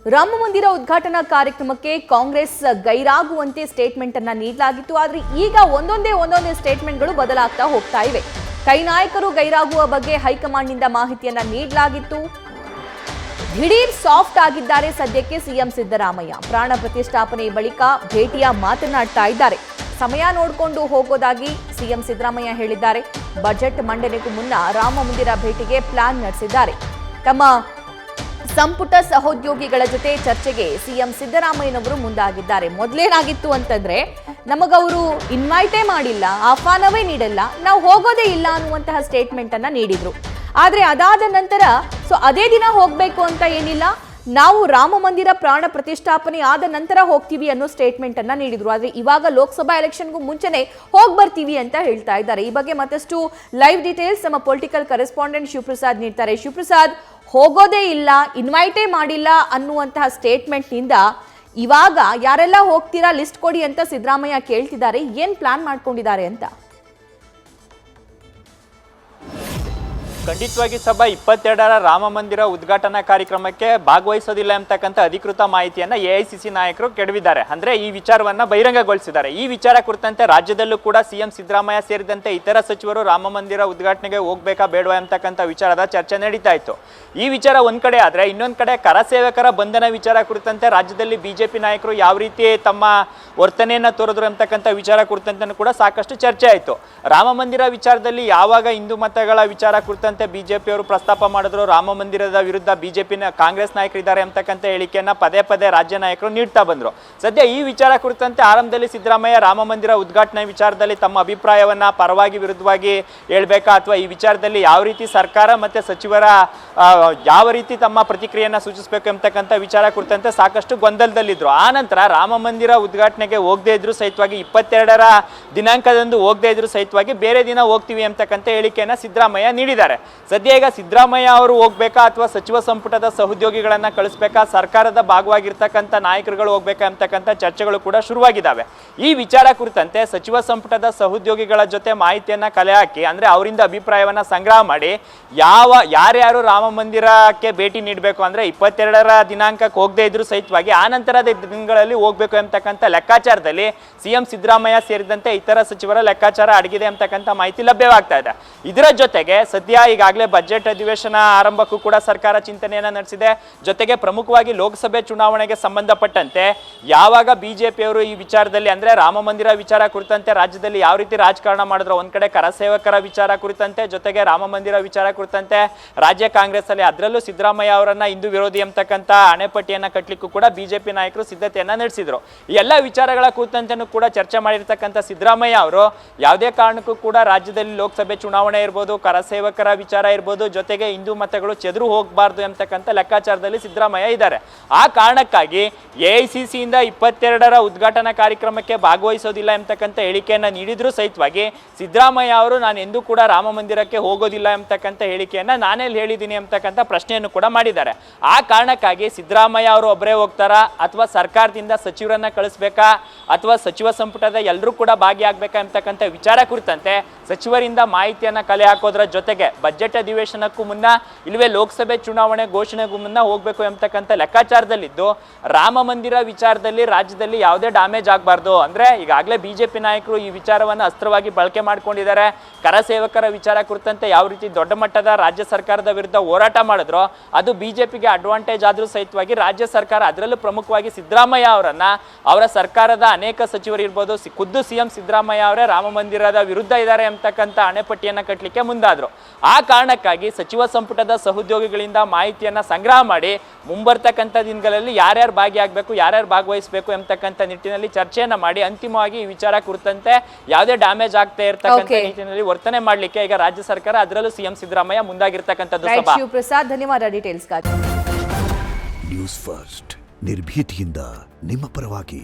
ರಾಮ ಮಂದಿರ ಉದ್ಘಾಟನಾ ಕಾರ್ಯಕ್ರಮಕ್ಕೆ ಕಾಂಗ್ರೆಸ್ ಗೈರಾಗುವಂತೆ ಸ್ಟೇಟ್ಮೆಂಟ್ ಅನ್ನ ನೀಡಲಾಗಿತ್ತು. ಆದ್ರೆ ಈಗ ಒಂದೊಂದೇ ಸ್ಟೇಟ್ಮೆಂಟ್ಗಳು ಬದಲಾಗ್ತಾ ಹೋಗ್ತಾ ಇವೆ. ಕೈ ನಾಯಕರು ಗೈರಾಗುವ ಬಗ್ಗೆ ಹೈಕಮಾಂಡ್ ನಿಂದ ಮಾಹಿತಿಯನ್ನ ನೀಡಲಾಗಿತ್ತು. ದಿಢೀರ್ ಸಾಫ್ಟ್ ಆಗಿದ್ದಾರೆ ಸದ್ಯಕ್ಕೆ ಸಿಎಂ ಸಿದ್ದರಾಮಯ್ಯ. ಪ್ರಾಣ ಪ್ರತಿಷ್ಠಾಪನೆ ಬಳಿಕ ಭೇಟಿಯ ಮಾತನಾಡ್ತಾ ಇದ್ದಾರೆ. ಸಮಯ ನೋಡಿಕೊಂಡು ಹೋಗೋದಾಗಿ ಸಿಎಂ ಸಿದ್ದರಾಮಯ್ಯ ಹೇಳಿದ್ದಾರೆ. ಬಜೆಟ್ ಮಂಡನೆಗೂ ಮುನ್ನ ರಾಮ ಮಂದಿರ ಭೇಟಿಗೆ ಪ್ಲಾನ್ ನಡೆಸಿದ್ದಾರೆ. ತಮ್ಮ ಸಂಪುಟ ಸಹೋದ್ಯೋಗಿಗಳ ಜೊತೆ ಚರ್ಚೆಗೆ ಸಿಎಂ ಸಿದ್ದರಾಮಯ್ಯನವರು ಮುಂದಾಗಿದ್ದಾರೆ. ಮೊದಲೇನಾಗಿತ್ತು ಅಂತಂದ್ರೆ ನಮಗವರು ಇನ್ವೈಟೇ ಮಾಡಿಲ್ಲ, ಆಹ್ವಾನವೇ ನೀಡಲ್ಲ, ನಾವು ಹೋಗೋದೇ ಇಲ್ಲ ಅನ್ನುವಂತಹ ಸ್ಟೇಟ್ಮೆಂಟ್ ಅನ್ನ ನೀಡಿದ್ರು. ಆದ್ರೆ ಅದಾದ ನಂತರ ಅದೇ ದಿನ ಹೋಗ್ಬೇಕು ಅಂತ ಏನಿಲ್ಲ, ನಾವು ರಾಮ ಮಂದಿರ ಪ್ರಾಣ ಪ್ರತಿಷ್ಠಾಪನೆ ಆದ ನಂತರ ಹೋಗ್ತೀವಿ ಅನ್ನೋ ಸ್ಟೇಟ್ಮೆಂಟ್ ಅನ್ನ ನೀಡಿದ್ರು. ಆದ್ರೆ ಇವಾಗ ಲೋಕಸಭಾ ಎಲೆಕ್ಷನ್ಗೂ ಮುಂಚೆನೆ ಹೋಗಿ ಬರ್ತೀವಿ ಅಂತ ಹೇಳ್ತಾ ಇದ್ದಾರೆ. ಈ ಬಗ್ಗೆ ಮತ್ತಷ್ಟು ಲೈವ್ ಡೀಟೇಲ್ಸ್ ನಮ್ಮ ಪೊಲಿಟಿಕಲ್ ಕರೆಸ್ಪಾಂಡೆಂಟ್ ಶಿವಪ್ರಸಾದ್ ನೀಡ್ತಾರೆ. ಶಿವಪ್ರಸಾದ್, ಹೋಗೋದೇ ಇಲ್ಲ, ಇನ್ವೈಟೇ ಮಾಡಿಲ್ಲ ಅನ್ನುವಂತಹ ಸ್ಟೇಟ್ಮೆಂಟ್ ನಿಂದ ಇವಾಗ ಯಾರೆಲ್ಲ ಹೋಗ್ತೀರಾ ಲಿಸ್ಟ್ ಕೊಡಿ ಅಂತ ಸಿದ್ದರಾಮಯ್ಯ ಕೇಳ್ತಿದ್ದಾರೆ. ಏನ್ ಪ್ಲಾನ್ ಮಾಡ್ಕೊಂಡಿದ್ದಾರೆ ಅಂತ? ಖಂಡಿತವಾಗಿ ಸಭಾ 22ರ ರಾಮ ಮಂದಿರ ಉದ್ಘಾಟನಾ ಕಾರ್ಯಕ್ರಮಕ್ಕೆ ಭಾಗವಹಿಸೋದಿಲ್ಲ ಅಂತಕ್ಕಂಥ ಅಧಿಕೃತ ಮಾಹಿತಿಯನ್ನ ಎಐಸಿಸಿ ನಾಯಕರು ಕೆಡವಿದ್ದಾರೆ. ಅಂದ್ರೆ ಈ ವಿಚಾರವನ್ನ ಬಹಿರಂಗಗೊಳಿಸಿದ್ದಾರೆ. ಈ ವಿಚಾರ ಕುರಿತಂತೆ ರಾಜ್ಯದಲ್ಲೂ ಕೂಡ ಸಿಎಂ ಸಿದ್ದರಾಮಯ್ಯ ಸೇರಿದಂತೆ ಇತರ ಸಚಿವರು ರಾಮ ಮಂದಿರ ಉದ್ಘಾಟನೆಗೆ ಹೋಗ್ಬೇಕಾ ಬೇಡವಾ ಅಂತಕ್ಕಂಥ ವಿಚಾರದ ಚರ್ಚೆ ನಡೀತಾ ಇತ್ತು. ಈ ವಿಚಾರ ಒಂದ್ ಕಡೆ ಆದ್ರೆ, ಇನ್ನೊಂದ್ ಕಡೆ ಕರಸೇವಕರ ಬಂಧನ ವಿಚಾರ ಕುರಿತಂತೆ ರಾಜ್ಯದಲ್ಲಿ ಬಿಜೆಪಿ ನಾಯಕರು ಯಾವ ರೀತಿ ತಮ್ಮ ವರ್ತನೆಯನ್ನ ತೋರಿದ್ರು ಅಂತಕ್ಕಂಥ ವಿಚಾರ ಕುರಿತಂತೆ ಕೂಡ ಸಾಕಷ್ಟು ಚರ್ಚೆ ಆಯಿತು. ರಾಮ ಮಂದಿರ ವಿಚಾರದಲ್ಲಿ ಯಾವಾಗ ಹಿಂದೂ ಮತಗಳ ವಿಚಾರ ಕುರಿತಂತೆ ಬಿಜೆಪಿಯವರು ಪ್ರಸ್ತಾಪ ಮಾಡಿದ್ರು, ರಾಮ ಮಂದಿರದ ವಿರುದ್ಧ ಬಿಜೆಪಿನ ಕಾಂಗ್ರೆಸ್ ನಾಯಕರಿದ್ದಾರೆ ಅಂತಕ್ಕಂಥ ಹೇಳಿಕೆಯನ್ನ ಪದೇ ಪದೇ ರಾಜ್ಯ ನಾಯಕರು ನೀಡ್ತಾ ಬಂದ್ರು. ಸದ್ಯ ಈ ವಿಚಾರ ಕುರಿತಂತೆ ಆರಂಭದಲ್ಲಿ ಸಿದ್ದರಾಮಯ್ಯ ರಾಮ ಮಂದಿರ ಉದ್ಘಾಟನೆ ವಿಚಾರದಲ್ಲಿ ತಮ್ಮ ಅಭಿಪ್ರಾಯವನ್ನ ಪರವಾಗಿ ವಿರುದ್ಧವಾಗಿ ಹೇಳ್ಬೇಕಾ, ಅಥವಾ ಈ ವಿಚಾರದಲ್ಲಿ ಯಾವ ರೀತಿ ಸರ್ಕಾರ ಮತ್ತೆ ಸಚಿವರ ಯಾವ ರೀತಿ ತಮ್ಮ ಪ್ರತಿಕ್ರಿಯೆಯನ್ನ ಸೂಚಿಸಬೇಕು ಎಂಬತಕ್ಕಂಥ ವಿಚಾರ ಕುರಿತಂತೆ ಸಾಕಷ್ಟು ಗೊಂದಲದಲ್ಲಿದ್ರು. ಆ ನಂತರ ರಾಮ ಮಂದಿರ ಉದ್ಘಾಟನೆಗೆ ಹೋಗದೇ ಇದ್ರು ಸಹಿತವಾಗಿ 22ರ ದಿನಾಂಕದಂದು ಹೋಗದೇ ಇದ್ರು ಸಹಿತವಾಗಿ ಬೇರೆ ದಿನ ಹೋಗ್ತೀವಿ ಅಂತಕ್ಕಂಥ ಹೇಳಿಕೆಯನ್ನ ಸಿದ್ದರಾಮಯ್ಯ ನೀಡಿದ್ದಾರೆ. ಸದ್ಯ ಈಗ ಸಿದ್ದರಾಮಯ್ಯ ಅವರು ಹೋಗ್ಬೇಕಾ ಅಥವಾ ಸಚಿವ ಸಂಪುಟದ ಸಹೋದ್ಯೋಗಿಗಳನ್ನ ಕಳಿಸ್ಬೇಕಾ, ಸರ್ಕಾರದ ಭಾಗವಾಗಿರ್ತಕ್ಕಂಥ ನಾಯಕರುಗಳು ಹೋಗ್ಬೇಕಾ ಅಂತಕ್ಕಂಥ ಚರ್ಚೆಗಳು ಕೂಡ ಶುರುವಾಗಿದ್ದಾವೆ. ಈ ವಿಚಾರ ಕುರಿತಂತೆ ಸಚಿವ ಸಂಪುಟದ ಸಹೋದ್ಯೋಗಿಗಳ ಜೊತೆ ಮಾಹಿತಿಯನ್ನ ಕಲೆ ಹಾಕಿ, ಅಂದ್ರೆ ಅವರಿಂದ ಅಭಿಪ್ರಾಯವನ್ನ ಸಂಗ್ರಹ ಮಾಡಿ ಯಾರ್ಯಾರು ರಾಮ ಮಂದಿರಕ್ಕೆ ಭೇಟಿ ನೀಡಬೇಕು, ಅಂದ್ರೆ 22ರ ದಿನಾಂಕಕ್ಕೆ ಹೋಗದೇ ಇದ್ರು ಸಹಿತವಾಗಿ ಆ ನಂತರದ ದಿನಗಳಲ್ಲಿ ಹೋಗ್ಬೇಕು ಎಂಬತಕ್ಕಂಥ ಲೆಕ್ಕಾಚಾರದಲ್ಲಿ ಸಿಎಂ ಸಿದ್ದರಾಮಯ್ಯ ಸೇರಿದಂತೆ ಇತರ ಸಚಿವರ ಲೆಕ್ಕಾಚಾರ ಅಡಗಿದೆ ಅಂತಕ್ಕಂಥ ಮಾಹಿತಿ ಲಭ್ಯವಾಗ್ತಾ ಇದೆ. ಇದರ ಜೊತೆಗೆ ಸದ್ಯ ಈಗಾಗಲೇ ಬಜೆಟ್ ಅಧಿವೇಶನ ಆರಂಭಕ್ಕೂ ಕೂಡ ಸರ್ಕಾರ ಚಿಂತನೆಯನ್ನ ನಡೆಸಿದೆ. ಜೊತೆಗೆ ಪ್ರಮುಖವಾಗಿ ಲೋಕಸಭೆ ಚುನಾವಣೆಗೆ ಸಂಬಂಧಪಟ್ಟಂತೆ ಯಾವಾಗ ಬಿಜೆಪಿಯವರು ಈ ವಿಚಾರದಲ್ಲಿ, ಅಂದ್ರೆ ರಾಮ ಮಂದಿರ ವಿಚಾರ ಕುರಿತಂತೆ ರಾಜ್ಯದಲ್ಲಿ ಯಾವ ರೀತಿ ರಾಜಕಾರಣ ಮಾಡಿದ್ರು, ಒಂದ್ ಕಡೆ ಕರಸೇವಕರ ವಿಚಾರ ಕುರಿತಂತೆ, ಜೊತೆಗೆ ರಾಮ ಮಂದಿರ ವಿಚಾರ ಕುರಿತಂತೆ ರಾಜ್ಯ ಕಾಂಗ್ರೆಸ್ ಅಲ್ಲಿ ಅದರಲ್ಲೂ ಸಿದ್ದರಾಮಯ್ಯ ಅವರನ್ನ ಹಿಂದೂ ವಿರೋಧಿ ಎಂಬತಕ್ಕಂಥ ಅಣೆಪಟ್ಟಿಯನ್ನ ಕಟ್ಟಲಿಕ್ಕೂ ಕೂಡ ಬಿಜೆಪಿ ನಾಯಕರು ಸಿದ್ಧತೆಯನ್ನ ನಡೆಸಿದ್ರು. ಈ ಎಲ್ಲ ವಿಚಾರಗಳ ಕುರಿತಂತೆನೂ ಕೂಡ ಚರ್ಚೆ ಮಾಡಿರ್ತಕ್ಕಂಥ ಸಿದ್ದರಾಮಯ್ಯ ಅವರು ಯಾವುದೇ ಕಾರಣಕ್ಕೂ ಕೂಡ ರಾಜ್ಯದಲ್ಲಿ ಲೋಕಸಭೆ ಚುನಾವಣೆ ಇರ್ಬೋದು, ಕರಸೇವಕರ ವಿಚಾರ ಇರ್ಬೋದು, ಜೊತೆಗೆ ಹಿಂದೂ ಮತಗಳು ಚೆದರು ಹೋಗಬಾರ್ದು ಎಂಬತಕ್ಕಂಥ ಲೆಕ್ಕಾಚಾರದಲ್ಲಿ ಸಿದ್ದರಾಮಯ್ಯ ಇದ್ದಾರೆ. ಆ ಕಾರಣಕ್ಕಾಗಿ ಎಐಸಿಸಿಯಿಂದ 22ರ ಉದ್ಘಾಟನಾ ಕಾರ್ಯಕ್ರಮಕ್ಕೆ ಭಾಗವಹಿಸೋದಿಲ್ಲ ಎಂಬತಕ್ಕಂಥ ಹೇಳಿಕೆಯನ್ನ ನೀಡಿದ್ರು ಸಹಿತವಾಗಿ ಸಿದ್ದರಾಮಯ್ಯ ಅವರು ನಾನು ಎಂದೂ ಕೂಡ ರಾಮ ಮಂದಿರಕ್ಕೆ ಹೋಗೋದಿಲ್ಲ ಎಂಬತಕ್ಕಂಥ ಹೇಳಿಕೆಯನ್ನ ನಾನೇ ಹೇಳಿದ್ದೀನಿ ಎಂಬತಕ್ಕಂಥ ಪ್ರಶ್ನೆಯನ್ನು ಕೂಡ ಮಾಡಿದ್ದಾರೆ. ಆ ಕಾರಣಕ್ಕಾಗಿ ಸಿದ್ದರಾಮಯ್ಯ ಅವರು ಒಬ್ಬರೇ ಹೋಗ್ತಾರಾ, ಅಥವಾ ಸರ್ಕಾರದಿಂದ ಸಚಿವರನ್ನ ಕಳಿಸ್ಬೇಕಾ, ಅಥವಾ ಸಚಿವ ಸಂಪುಟದ ಎಲ್ಲರೂ ಕೂಡ ಭಾಗಿಯಾಗಬೇಕಾ ಎಂಬತಕ್ಕಂಥ ವಿಚಾರ ಕುರಿತಂತೆ ಸಚಿವರಿಂದ ಮಾಹಿತಿಯನ್ನ ಕಲೆ ಹಾಕೋದ್ರ ಜೊತೆಗೆ ಬಜೆಟ್ ಅಧಿವೇಶನಕ್ಕೂ ಮುನ್ನ ಇಲ್ಲವೇ ಲೋಕಸಭೆ ಚುನಾವಣೆ ಘೋಷಣೆಗೂ ಮುನ್ನ ಹೋಗ್ಬೇಕು ಎಂಬತಕ್ಕಂಥ ಲೆಕ್ಕಾಚಾರದಲ್ಲಿದ್ದು, ರಾಮ ಮಂದಿರ ವಿಚಾರದಲ್ಲಿ ರಾಜ್ಯದಲ್ಲಿ ಯಾವುದೇ ಡ್ಯಾಮೇಜ್ ಆಗಬಾರ್ದು, ಅಂದ್ರೆ ಈಗಾಗಲೇ ಬಿಜೆಪಿ ನಾಯಕರು ಈ ವಿಚಾರವನ್ನು ಅಸ್ತ್ರವಾಗಿ ಬಳಕೆ ಮಾಡ್ಕೊಂಡಿದ್ದಾರೆ. ಕರಸೇವಕರ ವಿಚಾರ ಕುರಿತಂತೆ ಯಾವ ರೀತಿ ದೊಡ್ಡ ಮಟ್ಟದ ರಾಜ್ಯ ಸರ್ಕಾರದ ವಿರುದ್ಧ ಹೋರಾಟ ಮಾಡಿದ್ರು ಅದು ಬಿಜೆಪಿಗೆ ಅಡ್ವಾಂಟೇಜ್ ಆದ್ರೂ ಸಹಿತವಾಗಿ ರಾಜ್ಯ ಸರ್ಕಾರ, ಅದರಲ್ಲೂ ಪ್ರಮುಖವಾಗಿ ಸಿದ್ದರಾಮಯ್ಯ ಅವರನ್ನ, ಅವರ ಸರ್ಕಾರದ ಅನೇಕ ಸಚಿವರು ಇರ್ಬೋದು, ಖುದ್ದು ಸಿಎಂ ಸಿದ್ದರಾಮಯ್ಯ ಅವರೇ ರಾಮ ಮಂದಿರದ ವಿರುದ್ಧ ಇದ್ದಾರೆ ಎಂಬತಕ್ಕಂಥ ಅಣೆಪಟ್ಟಿಯನ್ನ ಕಟ್ಟಲಿಕ್ಕೆ ಮುಂದಾದ್ರು. ಆ ಕಾರಣಕ್ಕಾಗಿ ಸಚಿವ ಸಂಪುಟದ ಸಹೋದ್ಯೋಗಿಗಳಿಂದ ಮಾಹಿತಿಯನ್ನ ಸಂಗ್ರಹ ಮಾಡಿ ಮುಂಬರ್ತಕ್ಕಂಥ ದಿನಗಳಲ್ಲಿ ಯಾರ್ಯಾರು ಭಾಗಿಯಾಗಬೇಕು, ಯಾರ್ಯಾರು ಭಾಗವಹಿಸಬೇಕು ಎಂಬತಕ್ಕಂಥ ನಿಟ್ಟಿನಲ್ಲಿ ಚರ್ಚೆಯನ್ನ ಮಾಡಿ ಅಂತಿಮವಾಗಿ ಈ ವಿಚಾರ ಕುರಿತಂತೆ ಯಾವುದೇ ಡ್ಯಾಮೇಜ್ ಆಗ್ತಾ ಇರ್ತಕ್ಕಂಥ ನಿಟ್ಟಿನಲ್ಲಿ ವರ್ತನೆ ಮಾಡ್ಲಿಕ್ಕೆ ಈಗ ರಾಜ್ಯ ಸರ್ಕಾರ, ಅದರಲ್ಲೂ ಸಿಎಂ ಸಿದ್ದರಾಮಯ್ಯ ಮುಂದಾಗಿರ್ತಕ್ಕಂಥದ್ದು. ಶಿವಪ್ರಸಾದ್, ಧನ್ಯವಾದ ಡೀಟೇಲ್ಸ್ಗಾಗಿ. ನ್ಯೂಸ್ ಫಸ್ಟ್, ನಿರ್ಭೀತಿಯಿಂದ ನಿಮ್ಮ ಪರವಾಗಿ.